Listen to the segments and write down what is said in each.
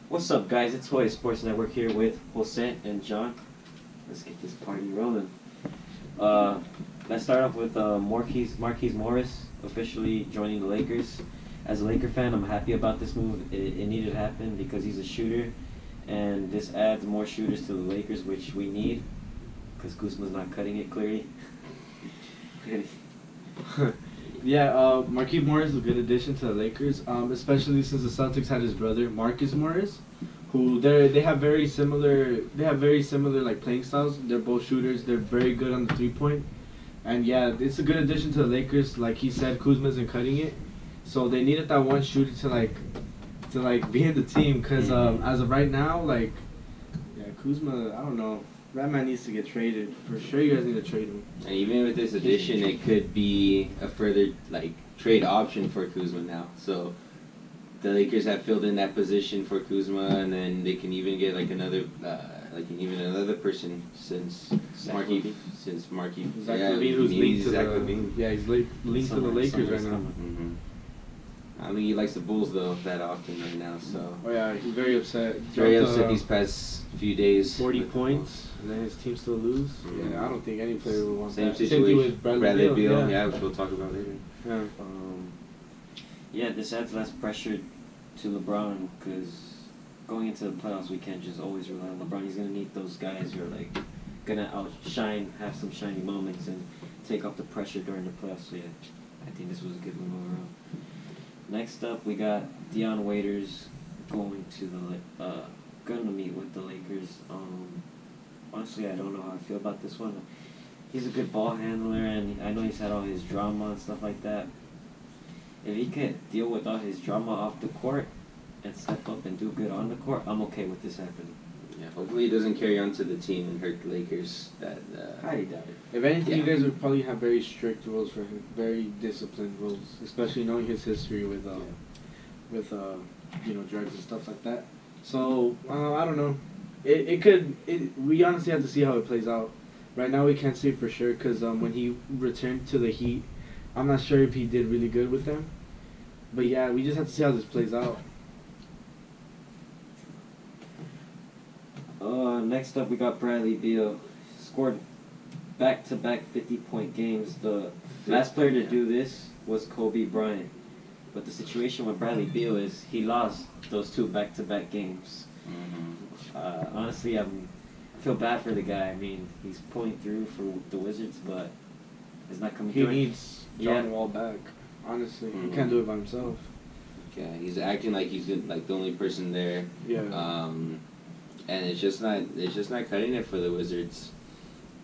What's up, guys? It's JoyaSportsNetwork here with Jose and John. Let's get this party rolling. Let's start off with Marquise Morris officially joining the Lakers. As a Laker fan, I'm happy about this move. It needed to happen because he's a shooter, and this adds more shooters to the Lakers, which we need, because Kuzma's not cutting it clearly. Yeah, Marquise Morris is a good addition to the Lakers, especially since the Celtics had his brother Marcus Morris, who they have very similar like playing styles. They're both shooters. They're very good on the 3-point, and yeah, it's a good addition to the Lakers. Like he said, Kuzma isn't cutting it, so they needed that one shooter to be in the team. Cause as of right now, like yeah, Kuzma, I don't know. That man needs to get traded. For sure, you guys need to trade him. And even with this addition, it could be a further trade option for Kuzma now. So the Lakers have filled in that position for Kuzma, and then they can even get another person since Marquise. Zach LaVine, who's linked to Zach the LaVine. Yeah, he's linked to the Lakers right now. Mm-hmm. I don't think he likes the Bulls though that often right now. So. Oh yeah, he's very upset. Very upset these past few days. 40 points, and then his team still lose. Mm-hmm. Yeah, I don't think any player would want Same that. situation. Same thing with Bradley Beal. Yeah. Which we'll talk about later. Yeah. Yeah, this adds less pressure to LeBron, because going into the playoffs, we can't just always rely on LeBron. He's going to need those guys who are going to outshine, have some shiny moments, and take off the pressure during the playoffs. So yeah, I think this was a good one overall. Next up, we got Dion Waiters going to meet with the Lakers. Honestly, I don't know how I feel about this one. He's a good ball handler, and I know he's had all his drama and stuff like that. If he could deal with all his drama off the court and step up and do good on the court, I'm okay with this happening. Yeah, hopefully it doesn't carry on to the team and hurt the Lakers. Highly doubt it. If anything, you guys would probably have very strict rules for him, very disciplined rules, especially knowing his history with drugs and stuff like that. So I don't know. We honestly have to see how it plays out. Right now, we can't say for sure because when he returned to the Heat, I'm not sure if he did really good with them. But yeah, we just have to see how this plays out. Next up, we got Bradley Beal. Scored back-to-back 50-point games. The last player to do this was Kobe Bryant. But the situation with Bradley Beal is he lost those 2 back-to-back games. Mm-hmm. Honestly, I feel bad for the guy. I mean, he's pulling through for the Wizards, but it's not coming through. He needs John Wall back. Honestly, he can't do it by himself. Yeah, he's acting like he's the only person there. Yeah. And it's just not cutting it for the Wizards.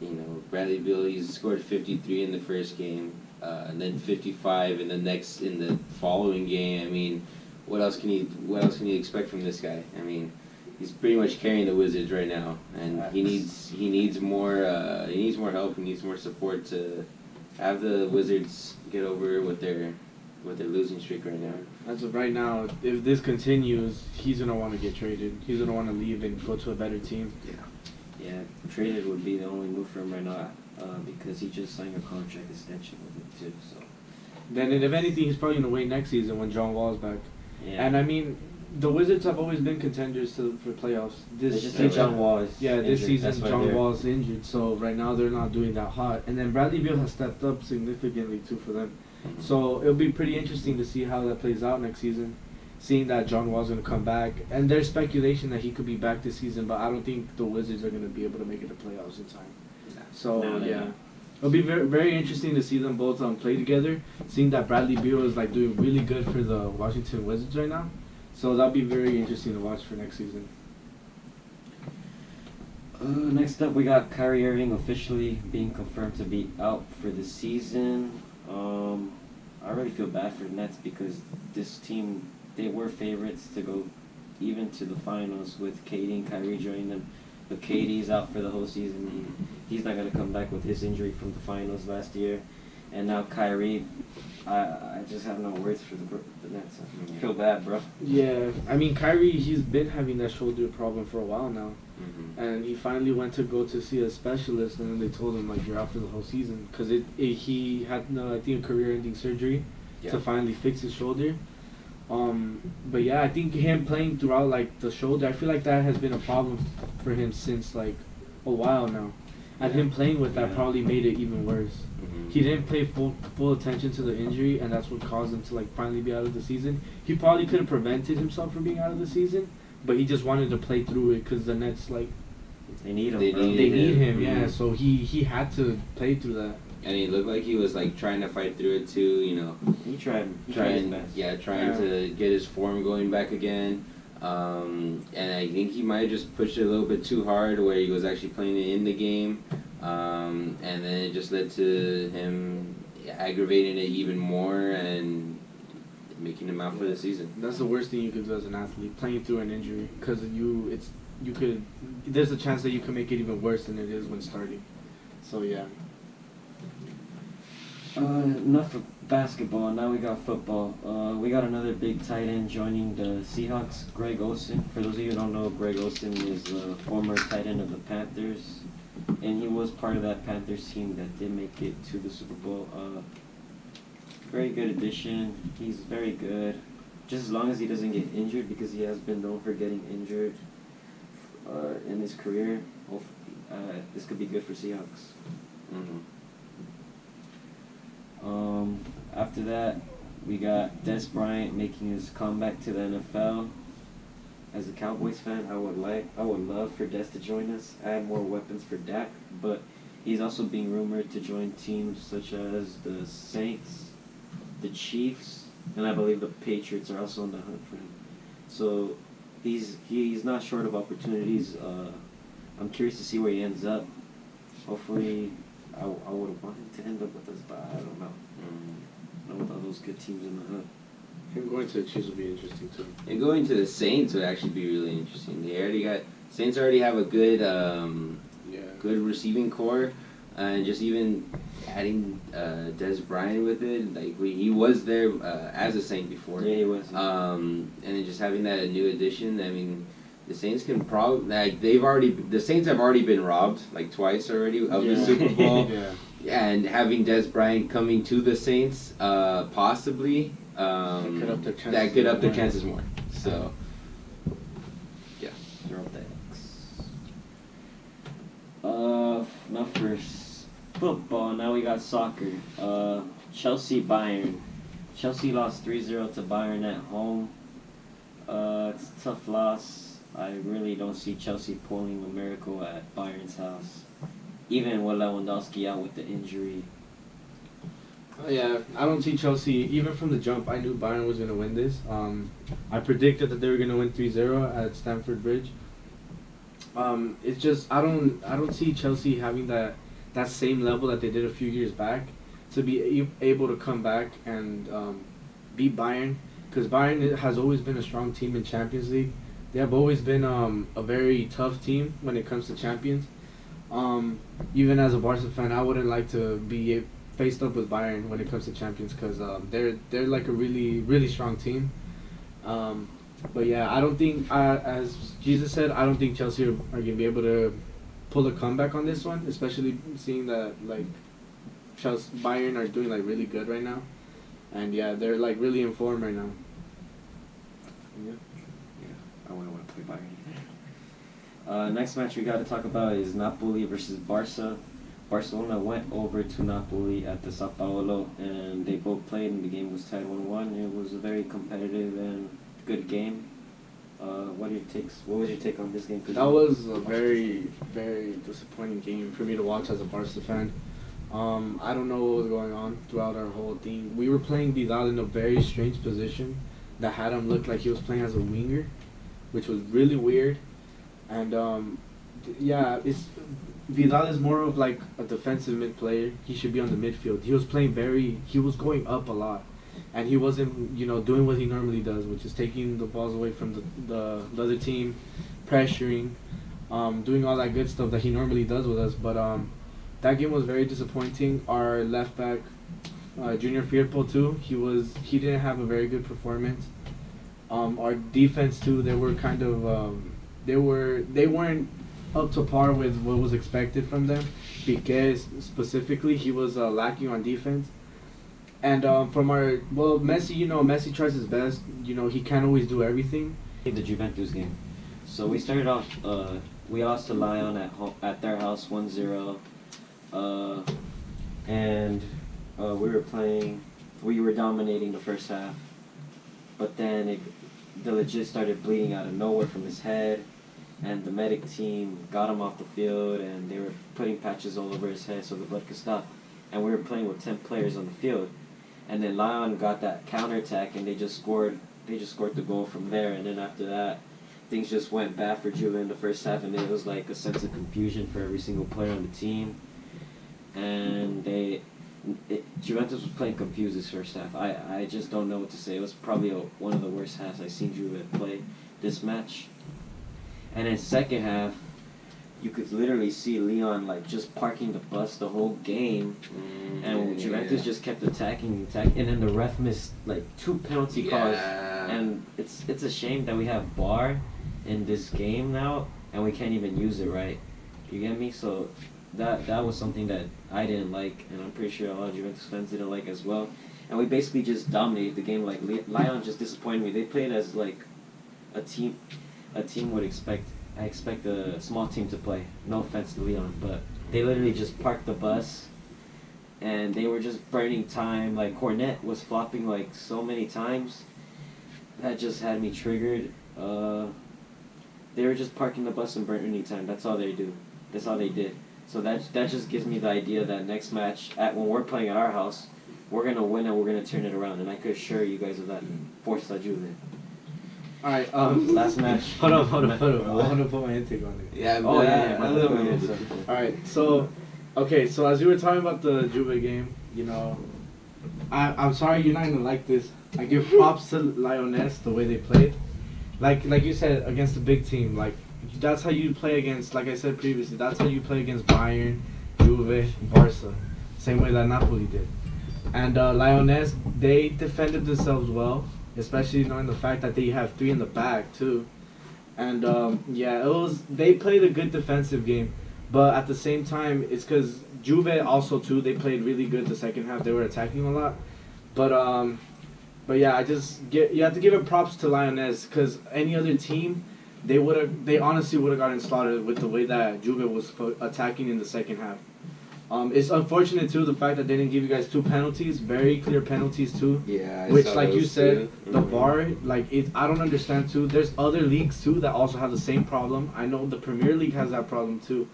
You know, Bradley Beal, he's scored 53 in the first game, and then 55 in the following game. I mean, what else can you expect from this guy? I mean, he's pretty much carrying the Wizards right now, and he needs more help. He needs more support to have the Wizards get over with their losing streak right now. As of right now, if this continues, he's gonna want to get traded. He's gonna want to leave and go to a better team. Yeah, traded would be the only move for him right now, because he just signed a contract extension with it too. So then, if anything, he's probably gonna wait next season when John Wall's back. yeah. And I mean, the Wizards have always been contenders for playoffs. This John Wall is this season That's why John Wall is injured, so right now they're not doing that hot. And then Bradley Beal has stepped up significantly too for them. So it'll be pretty interesting to see how that plays out next season, seeing that John Wall's going to come back. And there's speculation that he could be back this season, but I don't think the Wizards are going to be able to make it to playoffs in time. So, yeah. It'll be very, very interesting to see them both play together, seeing that Bradley Beal is doing really good for the Washington Wizards right now. So that'll be very interesting to watch for next season. Next up, we got Kyrie Irving officially being confirmed to be out for the season. I really feel bad for the Nets because this team, they were favorites to go even to the finals with KD and Kyrie joining them. But KD's out for the whole season. He's not going to come back with his injury from the finals last year. And now Kyrie, I just have no words for the Nets. I feel bad, bro. Yeah, I mean, Kyrie, he's been having that shoulder problem for a while now. Mm-hmm. And he finally went to go to see a specialist, and then they told him, you're out for the whole season. Because he had, I think, a career-ending surgery to finally fix his shoulder. But yeah, I think him playing throughout like the shoulder, I feel like that has been a problem for him since like a while now, and him playing with that probably made it even worse. He didn't pay full attention to the injury, and that's what caused him to like finally be out of the season. He probably could have prevented himself from being out of the season, but he just wanted to play through it because the Nets like They need him. they need him, yeah. So he had to play through that. And he looked like he was like trying to fight through it too, you know. He tried his best. Trying to get his form going back again. And I think he might have just pushed it a little bit too hard where he was actually playing it in the game. And then it just led to him aggravating it even more and making him out for the season. That's the worst thing you could do as an athlete, playing through an injury, because there's a chance that you can make it even worse than it is when starting. So yeah. Enough of basketball. Now we got football. We got another big tight end joining the Seahawks, Greg Olsen. For those of you who don't know, Greg Olsen is a former tight end of the Panthers, and he was part of that Panthers team that did make it to the Super Bowl. Very good addition. He's very good, just as long as he doesn't get injured, because he has been known for getting injured in his career. Hopefully, this could be good for Seahawks. After that, we got Des Bryant making his comeback to the NFL. As a Cowboys fan, I would love for Des to join us, add more weapons for Dak, but he's also being rumored to join teams such as the Saints, the Chiefs, and I believe the Patriots are also on the hunt for him. So he's not short of opportunities. I'm curious to see where he ends up. Hopefully, I would want him to end up with us, but I don't know. With all those good teams in the hood. Him going to the Chiefs would be interesting too. And going to the Saints would actually be really interesting. Saints already have a good good receiving core, and just even adding Des Bryant with it, like he was there as a Saint before. Yeah, he was. And then just having that new addition, I mean, the Saints can probably the Saints have already been robbed like twice already of the Super Bowl. And having Des Bryant coming to the Saints, possibly, that could up their chances more. So, yeah. They're up the X. Not for football. Now we got soccer. Chelsea Bayern. Chelsea lost 3-0 to Bayern at home. It's a tough loss. I really don't see Chelsea pulling a miracle at Bayern's house, even with Lewandowski out with the injury. Yeah, I don't see Chelsea. Even from the jump, I knew Bayern was going to win this. I predicted that they were going to win 3-0 at Stamford Bridge. It's just I don't see Chelsea having that same level that they did a few years back to be able to come back and beat Bayern, because Bayern has always been a strong team in Champions League. They have always been a very tough team when it comes to champions. Even as a Barca fan, I wouldn't like to be faced up with Bayern when it comes to champions, because they're like a really, really strong team. But yeah, I don't think, as Jesus said, I don't think Chelsea are going to be able to pull a comeback on this one, especially seeing that like Bayern are doing like really good right now, and yeah, they're like really in form right now. Yeah, I wouldn't want to play Bayern either. Next match we got to talk about is Napoli versus Barca. Barcelona went over to Napoli at the Sao Paulo, and they both played, and the game was tied 1-1. It was a very competitive and good game. What was your take on this game? That was a very, very disappointing game for me to watch as a Barca fan. I don't know what was going on throughout our whole thing. We were playing Vidal in a very strange position that had him look like he was playing as a winger, which was really weird. And Vidal is more of like a defensive mid player. He should be on the midfield. He was going up a lot, and he wasn't, doing what he normally does, which is taking the balls away from the other team, pressuring, doing all that good stuff that he normally does with us. But that game was very disappointing. Our left back, Junior Firpo too, he didn't have a very good performance. Our defense too, they were kind of they weren't up to par with what was expected from them. Piqué specifically, he was lacking on defense. And from our Messi, Messi tries his best. He can't always do everything. The Juventus game. So we started off. We lost to Lyon at their house 1-0. And we were playing. We were dominating the first half, but then the legit started bleeding out of nowhere from his head, and the medic team got him off the field, and they were putting patches all over his head so the blood could stop. And we were playing with 10 players on the field, and then Lyon got that counterattack, and they just scored. They just scored the goal from there, and then after that, things just went bad for Juve in the first half, and it was like a sense of confusion for every single player on the team, and Juventus was playing confused this first half. I just don't know what to say. It was probably one of the worst halves I've seen Juve play this match. And in second half, you could literally see Leon like just parking the bus the whole game, and Juventus just kept attacking, and then the ref missed like 2 penalty calls. And it's a shame that we have VAR in this game now, and we can't even use it right. You get me? So that was something that I didn't like, and I'm pretty sure a lot of Juventus fans didn't like as well. And we basically just dominated the game. Like Lyon just disappointed me. They played as like a team would expect. I expect a small team to play. No offense to Lyon, but they literally just parked the bus, and they were just burning time. Like Cornet was flopping like so many times. That just had me triggered. They were just parking the bus and burning time. That's all they do. That's all they did. So that just gives me the idea that next match, when we're playing at our house, we're going to win and we're going to turn it around. And I could assure you guys of that. Forza Juve. All right. Last match. Hold on. I want to put my intake on it. Yeah. All right. So, okay. So as you were talking about the Juve game, I'm sorry you're not gonna like this. I give props to Lyonnais the way they played. Like you said, against a big team. Like that's how you play against. Like I said previously, that's how you play against Bayern, Juve, Barca. Same way that Napoli did. And Lyonnais, they defended themselves well, especially knowing the fact that they have 3 in the back too. And they played a good defensive game, but at the same time, it's because Juve also too, they played really good the second half. They were attacking a lot, but yeah, you have to give it props to Lyonnais, because any other team, they honestly would have gotten slaughtered with the way that Juve was attacking in the second half. It's unfortunate too, the fact that they didn't give you guys 2 penalties, very clear penalties too. Yeah, which, like you said, the VAR, I don't understand too. There's other leagues too that also have the same problem. I know the Premier League has that problem too,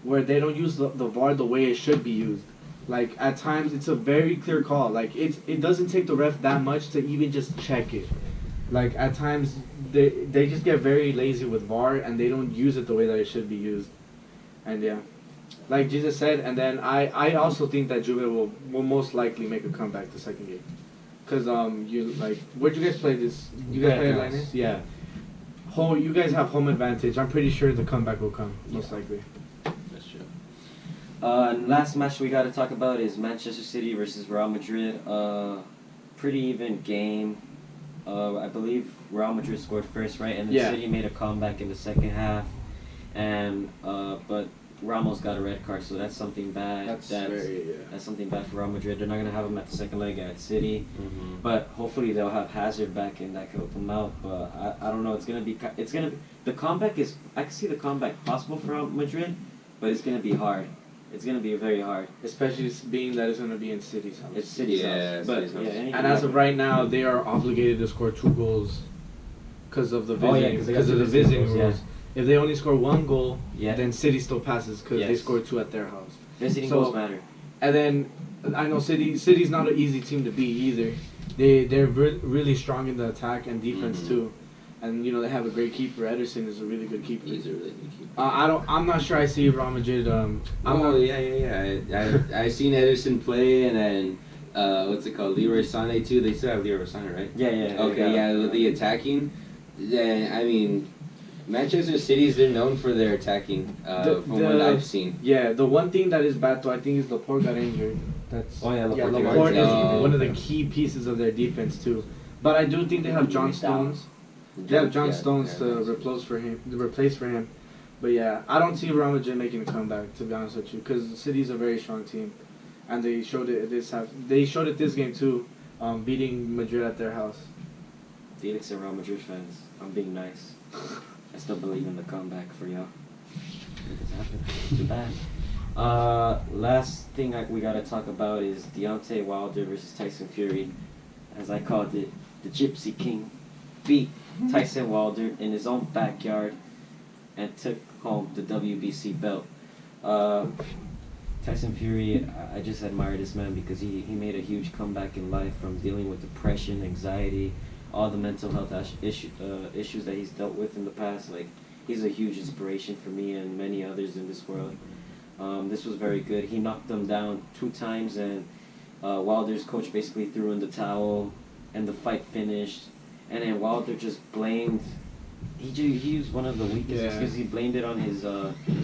where they don't use the VAR the way it should be used. Like at times, it's a very clear call. Like it doesn't take the ref that much to even just check it. Like at times, they just get very lazy with VAR and they don't use it the way that it should be used. And yeah. Like Jesus said, and then I also think that Juve will most likely make a comeback the second game, cause where'd you guys play this? You guys play Lyonnais? Yeah. You guys have home advantage. I'm pretty sure the comeback will come most likely. That's true. Last match we got to talk about is Manchester City versus Real Madrid. Pretty even game. I believe Real Madrid scored first, right, and then City made a comeback in the second half, and but Ramos got a red card, so that's something bad. That's something bad for Real Madrid. They're not gonna have him at the second leg at City, but hopefully they'll have Hazard back and that can help them out. But I don't know. The comeback is. I can see the comeback possible for Real Madrid, but it's gonna be hard. It's gonna be very hard, especially being that it's gonna be in City's house. It's City's house, but and as of right now, they are obligated to score 2 goals because of the visiting rules. Yeah. If they only score 1 goal, then City still passes because they scored 2 at their house. Visiting goals matter. And then I know City's not an easy team to beat either. They're really strong in the attack and defense too, and they have a great keeper. Ederson is a really good keeper. He's a really good keeper. I'm not sure I see Real Madrid. I seen Ederson play, and then what's it called? Leroy Sané too. They still have Leroy Sané, right? Yeah. Okay, with the attacking, then I mean. Manchester City's, they're known for their attacking, from what I've seen. Yeah, the one thing that is bad though, I think, is Laporte got injured. Laporte is one of the key pieces of their defense too. But I do think they have John Stones. They have John Stones to replace for him. But yeah, I don't see Real Madrid making a comeback, to be honest with you, because City's a very strong team. and they showed it They showed it this game too, beating Madrid at their house. Felix and Real Madrid fans, I'm being nice. I still believe in the comeback for y'all. It's happened. Too bad. Last thing we gotta talk about is Deontay Wilder versus Tyson Fury. As I called it, the Gypsy King beat Tyson Wilder in his own backyard and took home the WBC belt. Tyson Fury, I just admire this man because he made a huge comeback in life from dealing with depression, anxiety, all the mental health issues that he's dealt with in the past. Like, he's a huge inspiration for me and many others in this world. This was very good. He knocked them down 2 times, and Wilder's coach basically threw in the towel, and the fight finished. And then Wilder just blamed. He used one of the weakest excuses. He blamed it on his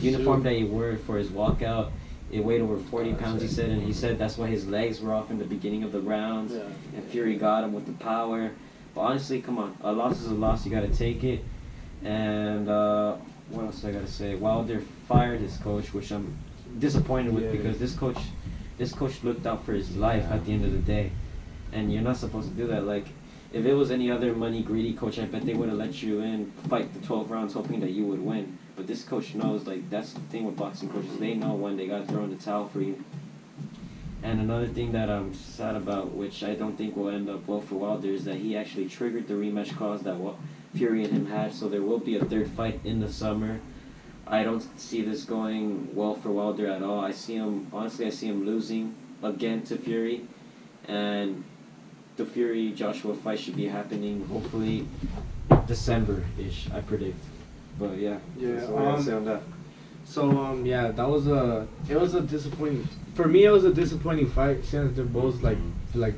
uniform that he wore for his walkout. It weighed over 40 pounds, he said, and he said that's why his legs were off in the beginning of the rounds. Yeah. And Fury got him with the power. But honestly, come on, a loss is a loss. You got to take it. And what else I got to say? Wilder fired his coach, which I'm disappointed with because this coach looked out for his life at the end of the day. And you're not supposed to do that. Like, if it was any other money greedy coach, I bet they would have let you in, fight the 12 rounds hoping that you would win. But this coach knows, like, that's the thing with boxing coaches. They know when they got to throw in the towel for you. And another thing that I'm sad about, which I don't think will end up well for Wilder, is that he actually triggered the rematch clause that Fury and him had. So there will be a 3rd fight in the summer. I don't see this going well for Wilder at all. I see him losing again to Fury. And the Fury-Joshua fight should be happening hopefully December-ish, I predict. But yeah. That's what I say on that. So that was a disappointing. For me, it was a disappointing fight since they're both like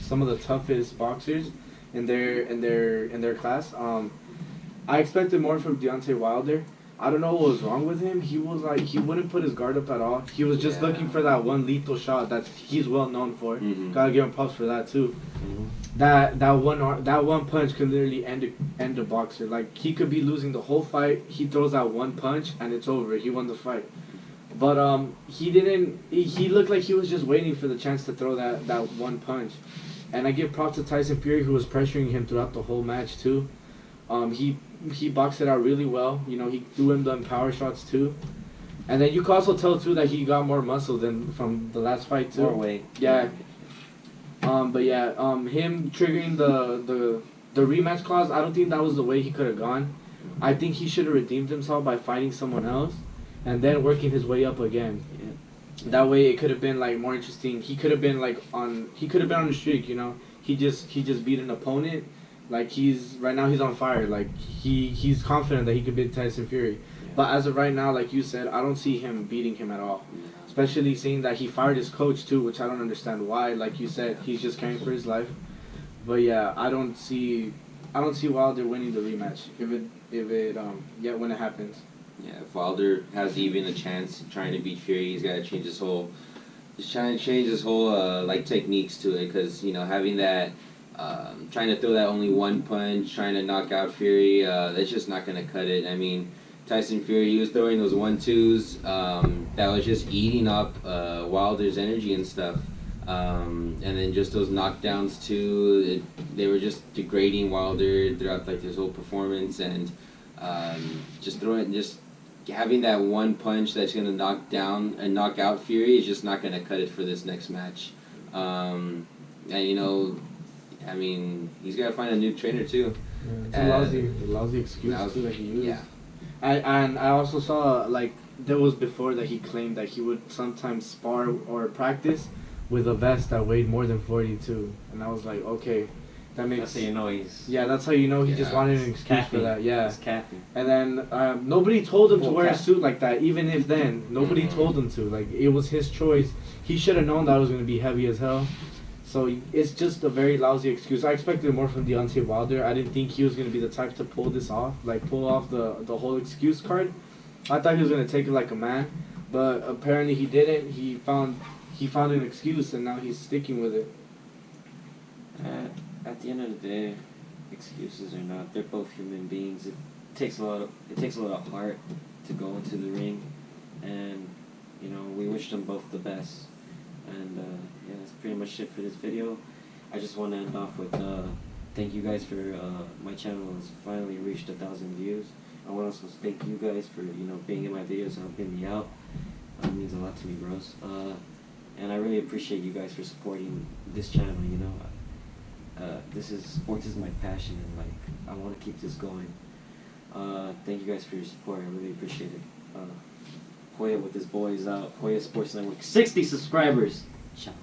some of the toughest boxers in their class. I expected more from Deontay Wilder. I don't know what was wrong with him. He was like, he wouldn't put his guard up at all. He was just looking for that one lethal shot that he's well known for. Mm-hmm. Gotta give him props for that too. Mm-hmm. That one punch could literally end a boxer. Like, he could be losing the whole fight. He throws that one punch and it's over. He won the fight. But he didn't. He looked like he was just waiting for the chance to throw that one punch. And I give props to Tyson Fury, who was pressuring him throughout the whole match too. He boxed it out really well. You know, he threw him the power shots too. And then you can also tell too that he got more muscle than from the last fight too. More weight. Yeah. But yeah, him triggering the rematch clause, I don't think that was the way he could have gone. I think he should have redeemed himself by fighting someone else and then working his way up again. Yeah. That way it could have been like more interesting. He could have been on the streak, you know. He just beat an opponent. Like, right now he's on fire. Like, he's confident that he could beat Tyson Fury. Yeah. But as of right now, like you said, I don't see him beating him at all. Yeah. Especially seeing that he fired his coach too, which I don't understand why. Like you said, he's just caring for his life. But yeah, I don't see Wilder winning the rematch when it happens. Yeah, if Wilder has even a chance trying to beat Fury, he's got to change his whole like techniques to it, because, you know, having that. Trying to throw that only one punch, trying to knock out Fury, that's just not going to cut it. I mean, Tyson Fury, he was throwing those 1-2s that was just eating up Wilder's energy and stuff. And then just those knockdowns too, they were just degrading Wilder throughout like his whole performance, and just having that one punch that's going to knock down and knock out Fury is just not going to cut it for this next match. And you know, I mean, he's got to find a new trainer too. Yeah, it's a lousy excuse too that he used. Yeah. I also saw, like, there was before that he claimed that he would sometimes spar or practice with a vest that weighed more than 42, and I was like, okay, that makes. That's how you know he's. Yeah, that's how you know he just wanted an excuse for that. Yeah. He's capping. And then nobody told him to wear a suit like that. Even if then, nobody told him to. Like, it was his choice. He should have known that it was going to be heavy as hell. So it's just a very lousy excuse. I expected more from Deontay Wilder. I didn't think he was going to be the type to pull this off, like pull off the whole excuse card. I thought he was going to take it like a man, but apparently he didn't. He found an excuse, and now he's sticking with it. At the end of the day, excuses or not, they're both human beings. It takes a lot of heart to go into the ring, and you know, we wish them both the best. And yeah, that's pretty much it for this video. I just want to end off with thank you guys for my channel has finally reached 1,000 views. I want to also thank you guys for being in my videos and helping me out. It means a lot to me, bros. And I really appreciate you guys for supporting this channel. Sports is my passion, and like I want to keep this going. Thank you guys for your support. I really appreciate it. Hoya with his boys out. Hoya Sports Network, 60 subscribers. Ciao.